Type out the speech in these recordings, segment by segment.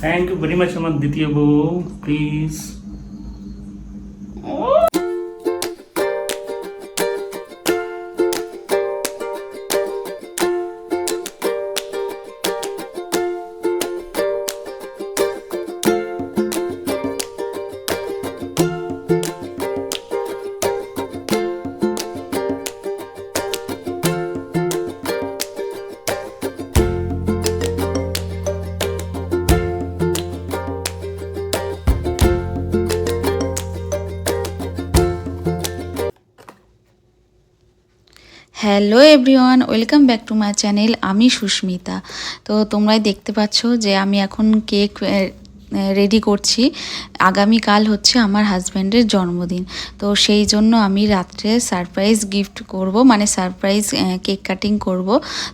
Thank you very much আমার দ্বিতীয় বউ, please. Hello everyone, welcome back to my channel. আমি সুস্মিতা। তো তোমরাই দেখতে পাচ্ছ যে আমি এখন কেক রেডি করছি। আগামীকাল হচ্ছে আমার হাজব্যান্ডের জন্মদিন, তো সেই জন্য আমি রাত্রে সারপ্রাইজ গিফট করব, মানে সারপ্রাইজ কেক কাটিং করব।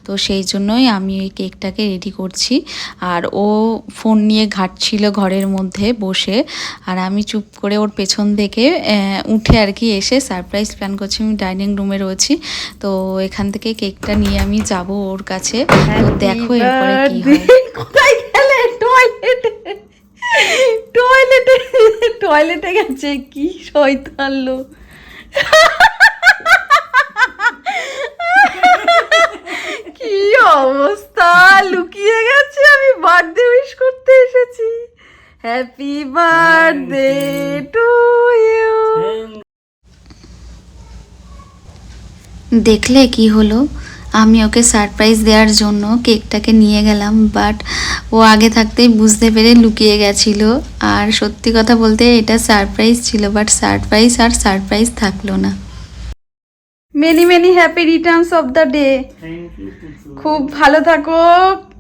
তো সেই জন্যই আমি ওই কেকটাকে রেডি করছি। আর ও ফোন নিয়ে ঘাঁটছিল ঘরের মধ্যে বসে, আর আমি চুপ করে ওর পেছন থেকে উঠে আর কি এসে সারপ্রাইজ প্ল্যান করছি। আমি ডাইনিং রুমে রয়েছি, তো এখান থেকে কেকটা নিয়ে আমি যাব ওর কাছে। তো দেখো এরপরে কি হয়। কোথায় গেলে? টয়লেটে টয়লেটে গেছে। কি শয়তান লোক! কি অবস্থা! লুকিয়ে গেছে, আমি বার্থডে উইশ করতে এসেছি। Happy birthday to you. দেখলে কি হলো, আমি ওকে সারপ্রাইজ দেওয়ার জন্য কেকটাকে নিয়ে গেলাম, বাট ও আগে থাকতেই বুঝতে পেরে লুকিয়ে গেছিল। আর সত্যি কথা বলতে এটা সারপ্রাইজ ছিল, বাট সারপ্রাইজ আর সারপ্রাইজ থাকলো না। Many many happy returns of the day. Thank you. খুব ভালো থাকো,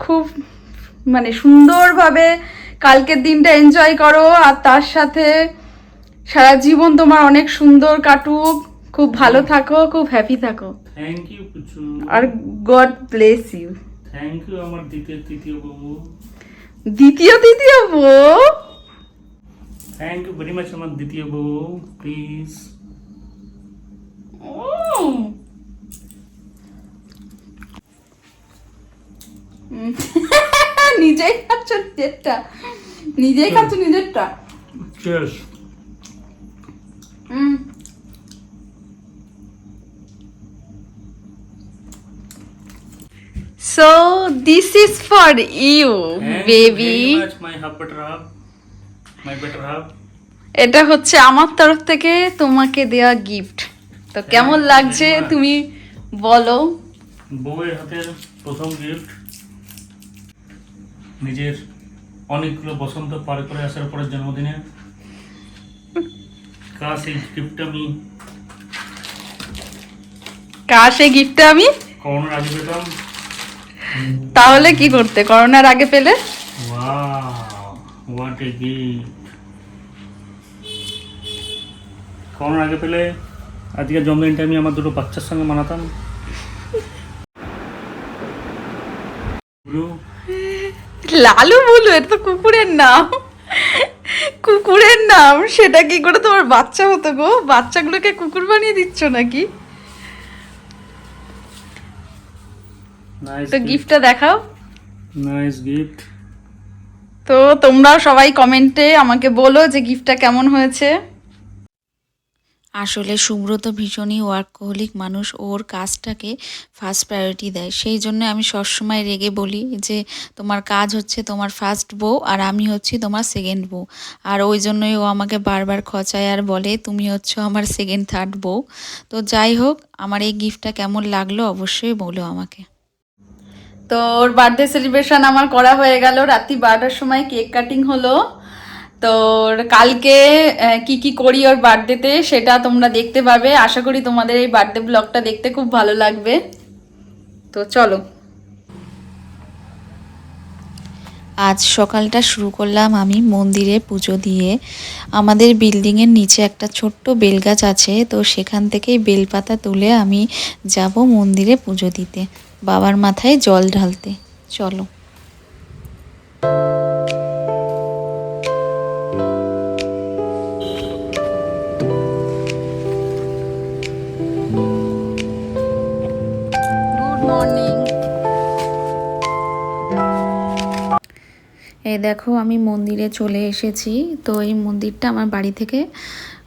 খুব মানে সুন্দরভাবে কালকের দিনটা এনজয় করো, আর তার সাথে সারা জীবন তোমার অনেক সুন্দর কাটুক। খুব ভালো থাকো, খুব হ্যাপি থাকো, থ্যাংক ইউ পুচু। আর God bless you. Thank you আমার তৃতীয় বউ। দ্বিতীয় বউ। থ্যাংক ইউ ভেরি মাচ আমার দ্বিতীয় বউ, প্লিজ। নিজেই খাচ্ছ নিজেরটা, নিজেই খাচ্ছ নিজেরটা। Cheers. So this is for you, baby. My half better half, my better half. এটা হচ্ছে আমার তরফ থেকে তোমাকে দেওয়া গিফট। তো কেমন লাগছে তুমি বলো। বউয়ের হাতের প্রথম গিফট, নিজের অনেকগুলো বসন্ত পার করে আসার পরের জন্মদিনে কাজ এই গিফটটা আমি এই গিফটটা আমি করোনার আগে পেতাম। তাহলে কি করতে করোনার আগে পেলে? Wow, what a gift! করোনার আগে পেলে আজকের জন্মদিনটা আমি আমার দুটো বাচ্চার সঙ্গে মানাতাম। লালু বলু, এটা তো কুকুরের নাম। কুকুরের নাম, সেটা কি করে তোমার বাচ্চা হতো গো? বাচ্চাগুলোকে কুকুর বানিয়ে দিচ্ছ নাকি? তো গিফটটা দেখাও। Nice gift. তো তোমরাও সবাই কমেন্টে আমাকে বলো যে গিফটটা কেমন হয়েছে। আসলে সুব্রত ভীষণই ওয়ার্কহোলিক মানুষ, ওর কাজটাকে ফার্স্ট প্রায়োরিটি দেয়। সেই জন্য আমি সবসময় রেগে বলি যে তোমার কাজ হচ্ছে তোমার ফার্স্ট বউ, আর আমি হচ্ছি তোমার সেকেন্ড বউ। আর ওই জন্যই ও আমাকে বারবার খচায় আর বলে তুমি হচ্ছ আমার সেকেন্ড থার্ড বউ। তো যাই হোক, আমার এই গিফটটা কেমন লাগলো অবশ্যই বলো আমাকে। তো ওর বার্থডে সেলিব্রেশন আমার করা হয়ে গেল, রাত্রি 12টার সময় কেক কাটিং হলো। তো কালকে কি কি করি ওর বার্থডেতে সেটা তোমরা দেখতে পাবে। আশা করি তোমাদের এই বার্থডে ব্লগটা দেখতে খুব ভালো লাগবে। তো চলো। আজ সকালটা শুরু করলাম আমি মন্দিরে পুজো দিয়ে। আমাদের বিল্ডিংয়ের নিচে একটা ছোট্ট বেলগাছ আছে, তো সেখান থেকেই বেলপাতা তুলে আমি যাব মন্দিরে পুজো দিতে, বাবার মাথায় জল ঢালতে। চলো। Good morning. এই দেখো আমি মন্দিরে চলে এসেছি। তো এই মন্দিরটা আমার বাড়ি থেকে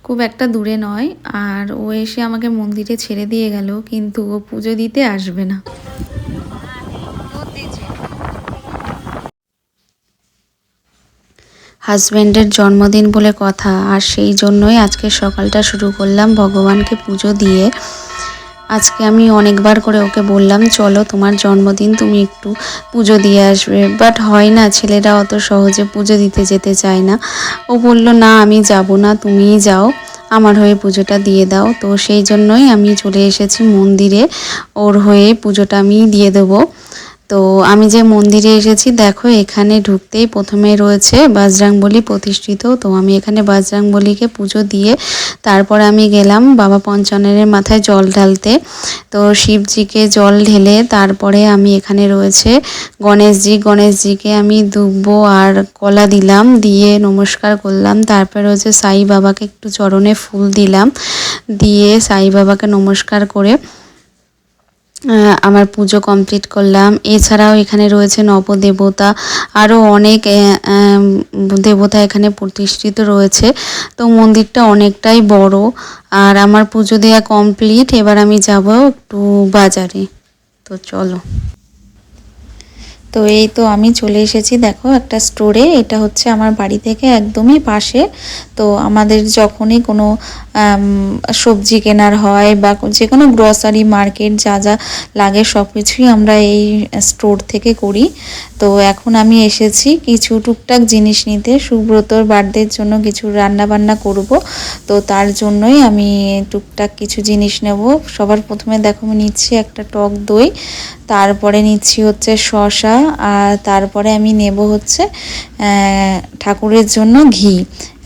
খুব একটা দূরে নয়, আর ও এসে আমাকে মন্দিরে ছেড়ে দিয়ে গেল, কিন্তু ও পুজো দিতে আসবে না। হাজব্যান্ডের জন্মদিন বলে কথা, আর সেই জন্যই আজকে সকালটা শুরু করলাম ভগবানকে পুজো দিয়ে। আজকে আমি অনেকবার করে ওকে বললাম চলো তোমার জন্মদিন, তুমি একটু পুজো দিয়ে আসবে, বাট হয় না, ছেলেরা অত সহজে পুজো দিতে যেতে চায় না। ও বলল না আমি যাব না, তুমিই যাও, আমার হয়ে পুজোটা দিয়ে দাও। তো সেই জন্যই আমি চলে এসেছি মন্দিরে, ওর হয়ে পুজোটা আমি দিয়ে দেবো। তো আমি যে মন্দিরে এসেছি দেখো, এখানে ঢুকতেই প্রথমে রয়েছে বজরংবলী প্রতিষ্ঠিত। তো আমি এখানে বজরংবলীকে পুজো দিয়ে তারপরে আমি গেলাম বাবা পঞ্চাননের মাথায় জল ঢালতে। তো শিবজিকে জল ঢেলে তারপরে আমি এখানে রয়েছে গণেশজিকে আমি দুব্বো আর কলা দিলাম, দিয়ে নমস্কার করলাম। তারপরে রয়েছে সাই বাবাকে একটু চরণে ফুল দিলাম, দিয়ে সাই বাবাকে নমস্কার করে আমার পুজো কমপ্লিট করলাম। এছাড়াও এখানে রয়েছে নবদেবতা, আরও অনেক দেবতা এখানে প্রতিষ্ঠিত রয়েছে। তো মন্দিরটা অনেকটাই বড়। আর আমার পুজো দেওয়া কমপ্লিট, এবার আমি যাব একটু বাজারে। তো চলো। তো এই তো আমি চলে এসেছি দেখো একটা স্টোরে, এটা হচ্ছে আমার বাড়ি থেকে একদমই পাশে। তো আমাদের যখনই কোনো সবজি কেনার হয় বা যে কোনো গ্রসারি মার্কেট যা যা লাগে সব কিছুই আমরা এই স্টোর থেকে করি। তো এখন আমি এসেছি কিছু টুকটাক জিনিস নিতে, সুব্রতর বার্থডের জন্য কিছু রান্না বান্না করব। তো তার জন্যই আমি টুকটাক কিছু জিনিস নেব। সবার প্রথমে দেখো আমি নিচ্ছি একটা টক দই, তারপরে নিচ্ছি হচ্ছে শসা, আর তারপরে আমি নেব হচ্ছে ঠাকুরের জন্য ঘি।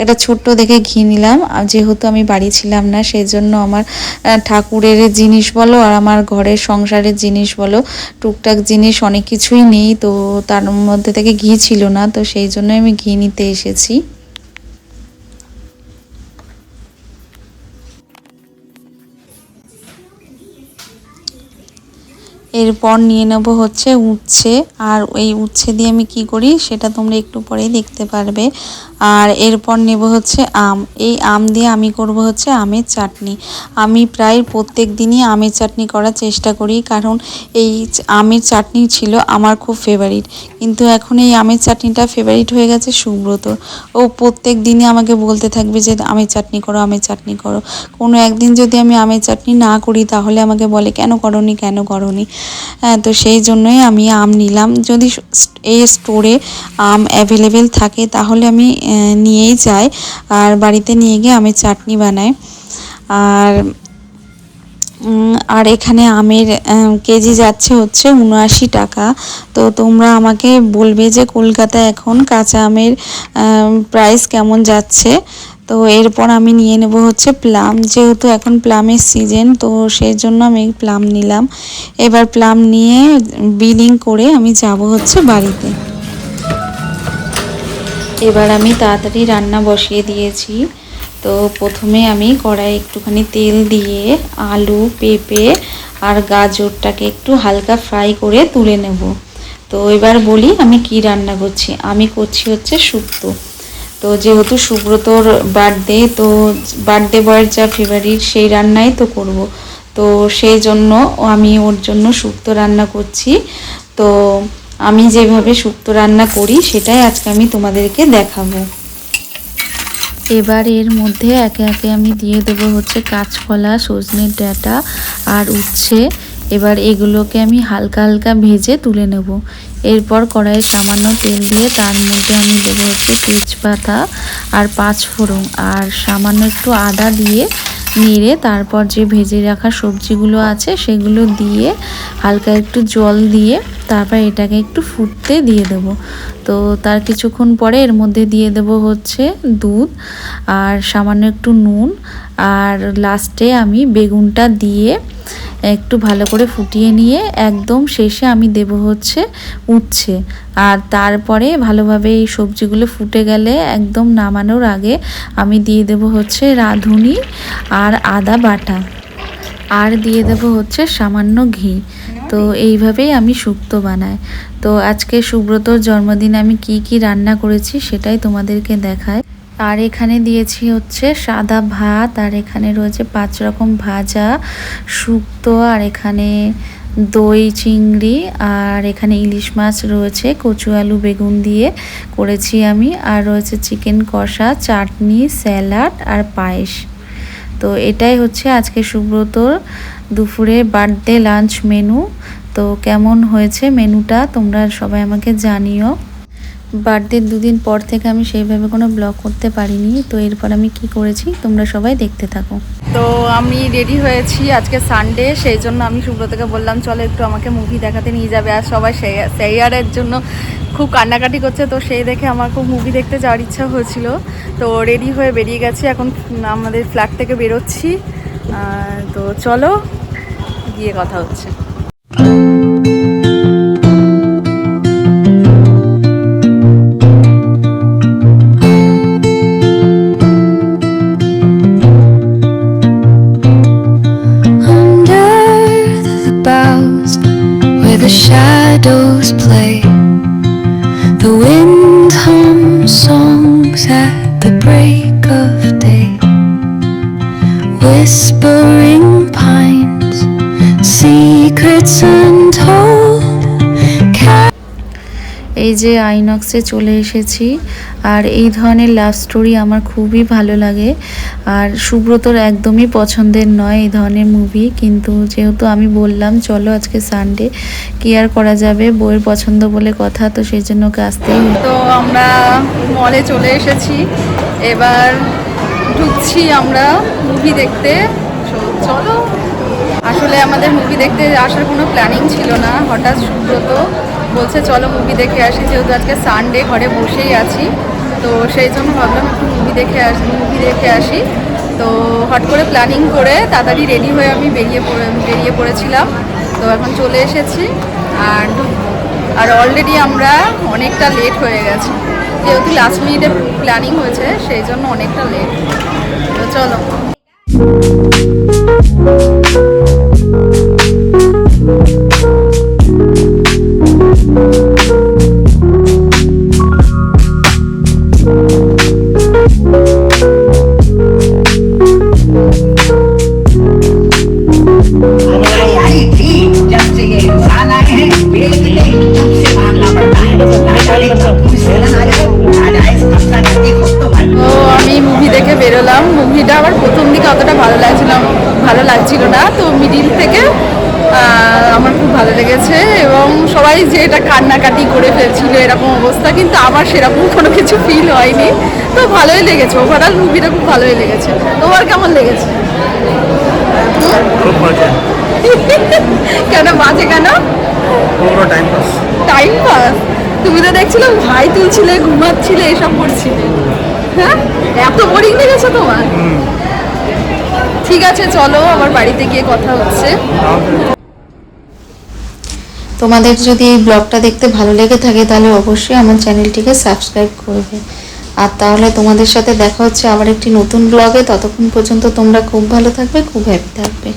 একটা ছোট্ট দেখে ঘি নিলাম, যেহেতু আমি বাড়ি ছিলাম না সেই জন্য আমার ঠাকুরের জিনিস বলো আর আমার ঘরের সংসারের জিনিস বলো টুকটাক জিনিস অনেক কিছুই নেই, তো তার মধ্যে থেকে ঘি ছিল না, তো সেই জন্য আমি ঘি নিতে এসেছি। এরপর নিয়ে নেব হচ্ছে উচ্ছে, আর এই উচ্ছে দিয়ে আমি কি করি সেটা তোমরা একটু পরেই দেখতে পারবে। আর এরপর নেব হচ্ছে আম, এই আম দিয়ে আমি করব হচ্ছে আমের চাটনি। আমি প্রায় প্রত্যেক দিনই আমের চাটনি করার চেষ্টা করি, কারণ এই আমের চাটনি ছিল আমার খুব ফেভারিট, কিন্তু এখন এই আমের চাটনিটা ফেভারিট হয়ে গেছে সুব্রত। ও প্রত্যেক দিনই আমাকে বলতে থাকবে যে আমের চাটনি করো, আমের চাটনি করো। কোনো একদিন যদি আমি আমের চাটনি না করি তাহলে আমাকে বলে কেন করনি কেন করনি। হ্যাঁ, তো সেই জন্যই আমি আম নিলাম। যদি এই স্টোরে আম অ্যাভেলেবেল থাকে তাহলে আমি নিয়েই যাই, আর বাড়িতে নিয়ে গিয়ে আমের চাটনি বানাই। আর এখানে আমের কেজি যাচ্ছে হচ্ছে 79 টাকা। তো তোমরা আমাকে বলবে যে কলকাতায় এখন কাঁচা আমের প্রাইস কেমন যাচ্ছে। তো এরপর আমি নিয়ে নেব হচ্ছে প্লাম, যেহেতু এখন প্লামের সিজন, তো সেই জন্য আমি প্লাম নিলাম। এবার প্লাম নিয়ে বিলিং করে আমি যাব হচ্ছে বাড়িতে। এবার আমি তাড়াতাড়ি রান্না বসিয়ে দিয়েছি। তো প্রথমে আমি কড়াই একটুখানি তেল দিয়ে আলু, পেঁপে আর গাজরটাকে একটু হালকা ফ্রাই করে তুলে নেব। তো এবার বলি আমি কি রান্না করছি। আমি করছি হচ্ছে শুক্তো। তো যেহেতু সুব্রতর বার্থডে, তো বার্থডে বয়ের যা ফেভারিট সেই রান্নাই তো করব। তো সেই জন্য আমি ওর জন্য শুক্তো রান্না করছি। তো আমি যেভাবে শুক্তো রান্না করি সেটাই আজকে আমি তোমাদেরকে দেখাবো। এবার এর মধ্যে একে একে আমি দিয়ে দেবো হচ্ছে কাঁচকলা, সজনের ডাঁটা আর উচ্ছে। এবার এগুলোকে আমি হালকা হালকা ভেজে তুলে নেব। এরপর কড়াইয়ে সামান্য তেল দিয়ে তার মধ্যে আমি দেবো হচ্ছে তেজপাতা আর 5 ফোড়ন আর সামান্য একটু আদা দিয়ে নেড়ে তারপর যে ভেজে রাখা সবজিগুলো আছে সেগুলো দিয়ে হালকা একটু জল দিয়ে তারপর এটাকে একটু ফুটতে দিয়ে দেব। তো তার কিছুক্ষণ পরে এর মধ্যে দিয়ে দেব হচ্ছে দুধ আর সামান্য একটু নুন, আর লাস্টে আমি বেগুনটা দিয়ে একটু ভালো করে ফুটিয়ে নিয়ে একদম শেষে আমি দেব হচ্ছে উচ্ছে। আর তারপরে ভালোভাবে এই সবজিগুলো ফুটে গেলে একদম নামানোর আগে আমি দিয়ে দেব হচ্ছে রাঁধুনি আর আদা বাটা, আর দিয়ে দেব হচ্ছে সামান্য ঘি। তো এইভাবেই আমি শুক্তো বানাই। তো আজকে সুব্রতর জন্মদিন আমি কি কি রান্না করেছি সেটাই তোমাদেরকে দেখাই। আর এখানে দিয়েছি হচ্ছে সাদা ভাত, আর এখানে রয়েছে 5 রকম ভাজা, শুক্তো, আর এখানে দই চিংড়ি, আর এখানে ইলিশ মাছ রয়েছে, কচু আলু বেগুন দিয়ে করেছি আমি, আর রয়েছে চিকেন কষা, চাটনি, স্যালাড আর পায়েস। তো এটাই হচ্ছে আজকে সুব্রতর দুপুরে বার্থডে লাঞ্চ মেনু। তো কেমন হয়েছে মেনুটা তোমরা সবাই আমাকে জানিও। বার্থডের 2 দিন পর থেকে আমি সেইভাবে কোনো ব্লগ করতে পারিনি, তো এরপর আমি কি করেছি তোমরা সবাই দেখতে থাকো। তো আমি রেডি হয়েছি, আজকে সানডে, সেই জন্য আমি সুব্রতকে বললাম চলো একটু আমাকে মুভি দেখাতে নিয়ে যাবে। আর সবাই সেইয়ারের জন্য খুব কান্নাকাটি করছে, তো সেই দেখে আমার খুব মুভি দেখতে যাওয়ার ইচ্ছা হয়েছিল। তো রেডি হয়ে বেরিয়ে গেছি, এখন আমাদের ফ্ল্যাট থেকে বেরোচ্ছি। তো চলো গিয়ে কথা হচ্ছে। The shadows play, the wind hums songs at the break of day, whispering pines, secrets untold. এই যে আইনক্সে চলে এসেছি, আর এই ধরনের লাভ স্টোরি আমার খুবই ভালো লাগে। আর সুব্রতর একদমই পছন্দের নয় এই ধরনের মুভি, কিন্তু যেহেতু আমি বললাম চলো আজকে সানডে, কি আর করা যাবে, বইয়ের পছন্দ বলে কথা, তো সেই জন্য ওকে আসতেই হলো। তো আমরা মলে চলে এসেছি, এবার ঢুকছি আমরা মুভি দেখতে। চলো, আসলে আমাদের মুভি দেখতে আসার কোনো প্ল্যানিং ছিল না, হঠাৎ সুব্রত বলছে চলো মুভি দেখে আসি, যেহেতু আজকে সানডে ঘরে বসেই আছি, তো সেই জন্য ভাবলাম একটু মুভি দেখে আসি। তো হট করে প্ল্যানিং করে তাড়াতাড়ি রেডি হয়ে আমি বেরিয়ে পড়েছিলাম। তো এখন চলে এসেছি আর অলরেডি আমরা অনেকটা লেট হয়ে গেছি, যেহেতু লাস্ট মিনিটে প্ল্যানিং হয়েছে সেই জন্য অনেকটা লেট। তো চলো। আমি মুভি দেখে বেরোলাম। মুভিটা আবার প্রথম দিকে অতটা ভালো লাগছিল না, তো মিডিল থেকে আমার খুব ভালো লেগেছে, এবং সবাই যে এটা কান্নাকাটি করে ফেলছিল এরকম অবস্থা, কিন্তু আমার সেরকম কোনো কিছু ফিল হয়নি। তো ভালোই লেগেছে, ওভারঅল মুভিটা খুব ভালোই লেগেছে। তোমার কেমন লেগেছে? খুব মজা। কেন বাজে কেন? পুরো টাইম পাস। তুমি তো দেখছিলাম ভাই তুলছিলে, ঘুমাচ্ছিলে, এসব করছিলে। হ্যাঁ, এত বোরিং লেগেছে তোমার? ঠিক আছে চলো, আবার বাড়িতে গিয়ে কথা হচ্ছে। তোমাদের যদি এই ব্লগটা দেখতে ভালো লেগে থাকে তাহলে অবশ্যই আমার চ্যানেলটিকে সাবস্ক্রাইব করবে। আর তাহলে তোমাদের সাথে দেখা হচ্ছে আবার একটি নতুন ব্লগে। ততক্ষণ পর্যন্ত তোমরা খুব ভালো থাকবে, খুব হ্যাপি থাকবে।